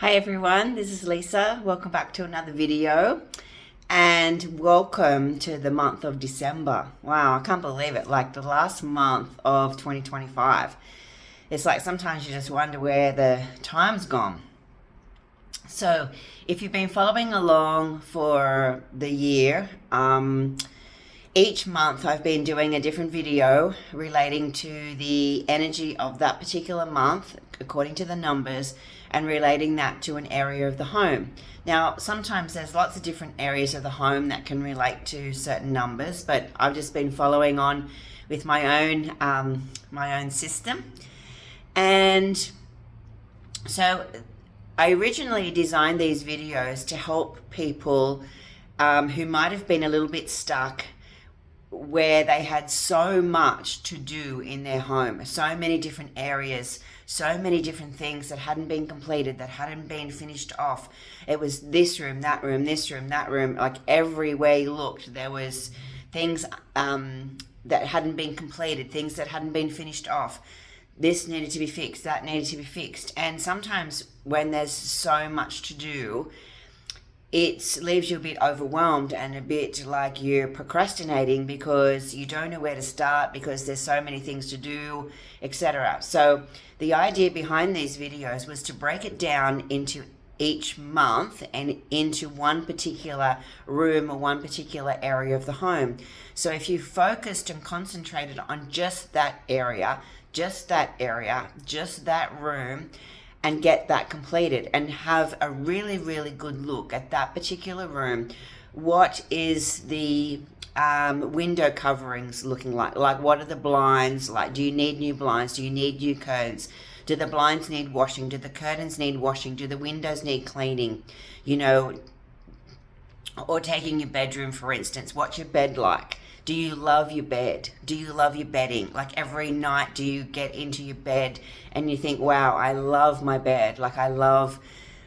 Hi everyone, this is Lisa. Welcome back to another video and welcome to the month of December. Wow, I can't believe it. Like the last month of 2025. It's like sometimes you just wonder where the time's gone. So if you've been following along for the year, each month I've been doing a different video relating to the energy of that particular month according to the numbers and relating that to an area of the home. Now, sometimes there's lots of different areas of the home that can relate to certain numbers, but I've just been following on with my own system. And so I originally designed these videos to help people who might have been a little bit stuck where they had so much to do in their home, so many different areas, so many different things that hadn't been completed, that hadn't been finished off. It was this room, that room, this room, that room. Like everywhere you looked, there was things that hadn't been completed, things that hadn't been finished off. This needed to be fixed, that needed to be fixed. And sometimes when there's so much to do, it leaves you a bit overwhelmed and a bit like you're procrastinating because you don't know where to start because there's so many things to do, etc. So the idea behind these videos was to break it down into each month and into one particular room or one particular area of the home. So if you focused and concentrated on just that area, just that room, and get that completed and have a really, really good look at that particular room. What is the window coverings looking like? Like, what are the blinds like? Do you need new blinds? Do you need new curtains? Do the blinds need washing? Do the curtains need washing? Do the windows need cleaning? Or taking your bedroom, for instance, what's your bed like? Do you love your bed? Do you love your bedding? Like every night, do you get into your bed and you think, wow, I love my bed. Like I love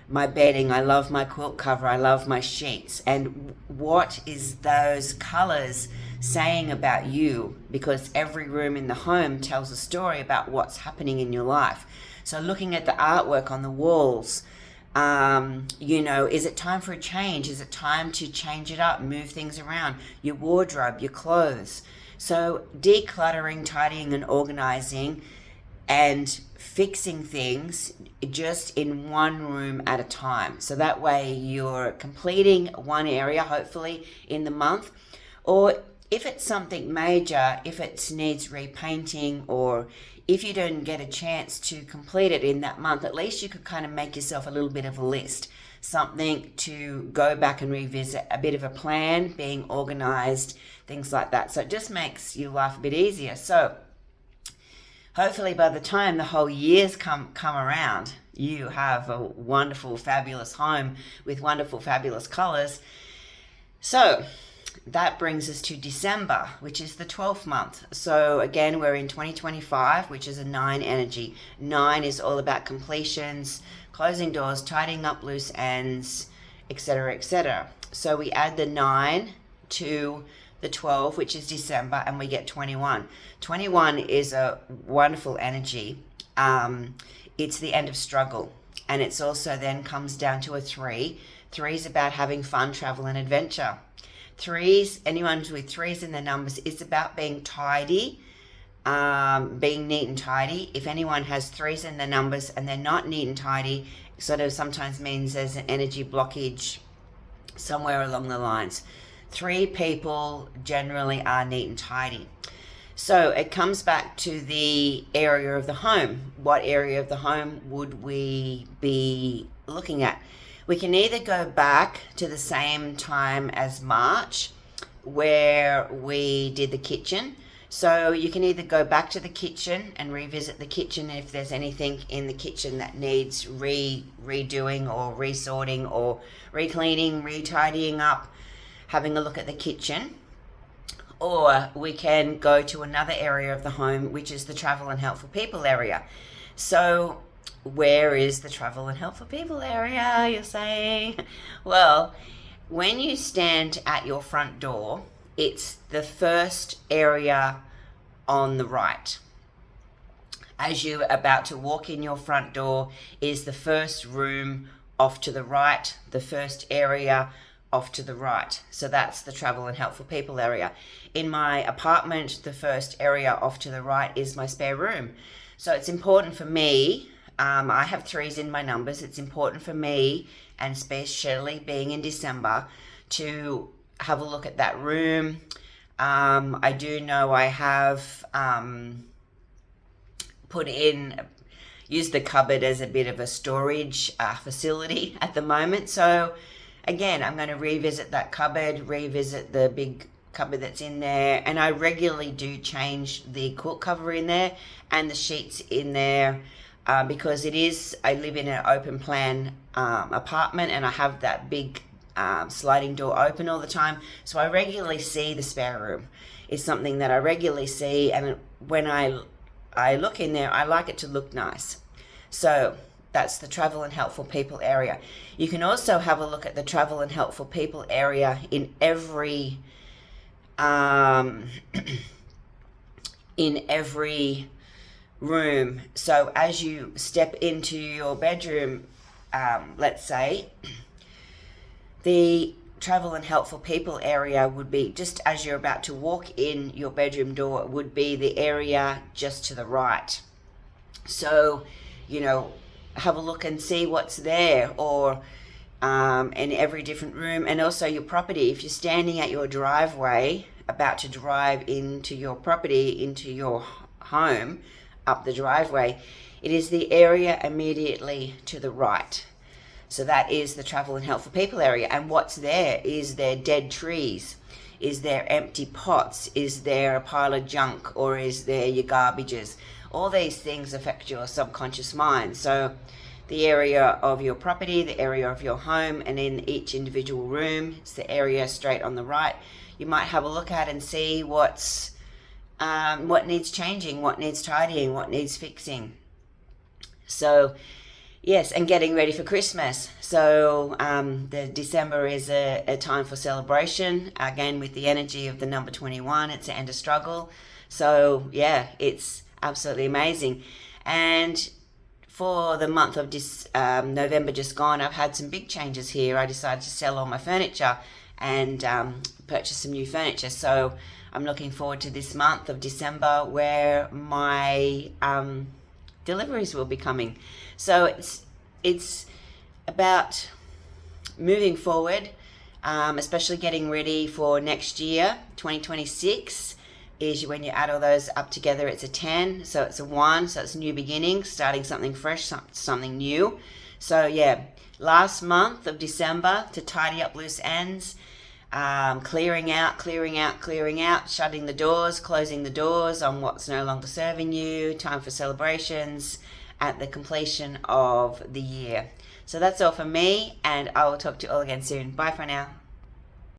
my bedding. I love my quilt cover. I love my sheets. And what is those colors saying about you? Because every room in the home tells a story about what's happening in your life. So looking at the artwork on the walls, is it time for a change? Is it time to change it up, move things around? Your wardrobe, your clothes. So decluttering, tidying and organizing and fixing things just in one room at a time. So that way you're completing one area, hopefully in the month. Or if it's something major, if it needs repainting or if you don't get a chance to complete it in that month, at least you could kind of make yourself a little bit of a list, something to go back and revisit, a bit of a plan, being organized, things like that. So it just makes your life a bit easier. So hopefully by the time the whole year's come around, you have a wonderful, fabulous home with wonderful, fabulous colors. So that brings us to December, which is the 12th month. So again, we're in 2025, which is a 9 energy. 9 is all about completions, closing doors, tidying up loose ends, etc., etc. So we add the 9 to the 12, which is December, and we get 21. 21 is a wonderful energy. It's the end of struggle. And it's also then comes down to a 3. 3 is about having fun, travel, and adventure. 3s, anyone with 3s in their numbers, is about being tidy, being neat and tidy. If anyone has 3s in their numbers and they're not neat and tidy, it sort of sometimes means there's an energy blockage somewhere along the lines. 3 people generally are neat and tidy. So it comes back to the area of the home. What area of the home would we be looking at? We can either go back to the same time as March where we did the kitchen. So you can either go back to the kitchen and revisit the kitchen if there's anything in the kitchen that needs redoing or resorting or recleaning, retidying up, having a look at the kitchen. Or we can go to another area of the home, which is the travel and helpful people area. So where is the travel and helpful people area, you're saying? Well, when you stand at your front door, it's the first area on the right. As you're about to walk in your front door is the first room off to the right, the first area off to the right. So that's the travel and helpful people area. In my apartment, the first area off to the right is my spare room. So it's important for me, I have 3s in my numbers, it's important for me, and especially being in December, to have a look at that room. I do know I have used the cupboard as a bit of a storage facility at the moment. So again, I'm going to revisit that cupboard, revisit the big cupboard that's in there, and I regularly do change the quilt cover in there and the sheets in there, because I live in an open plan apartment, and I have that big sliding door open all the time, so I regularly see the spare room. It's something that I regularly see, and when I look in there, I like it to look nice. So that's the travel and helpful people area. You can also have a look at the travel and helpful people area in every room. So as you step into your bedroom, let's say, the travel and helpful people area would be just as you're about to walk in your bedroom door, would be the area just to the right. So, have a look and see what's there, or in every different room. And also your property, if you're standing at your driveway about to drive into your property, into your home, up the driveway, it is the area immediately to the right. So that is the travel and helpful people area. And what's there? Is there dead trees? Is there empty pots? Is there a pile of junk? Or is there your garbages? All these things affect your subconscious mind. So the area of your property, the area of your home, and in each individual room, it's the area straight on the right. You might have a look at and see what needs changing, what needs tidying, what needs fixing. So yes, and getting ready for Christmas. So the December is a time for celebration. Again, with the energy of the number 21, it's the end of struggle. So yeah, it's absolutely amazing. And for the month of November just gone, I've had some big changes here. I decided to sell all my furniture and purchase some new furniture. So I'm looking forward to this month of December, where my deliveries will be coming. So it's about moving forward, especially getting ready for next year. 2026 is when you add all those up together, it's a 10, so it's a 1, so it's a new beginning, starting something fresh, something new. So yeah, last month of December to tidy up loose ends, clearing out, shutting the doors, closing the doors on what's no longer serving you, time for celebrations at the completion of the year. So that's all for me, and I will talk to you all again soon. Bye for now.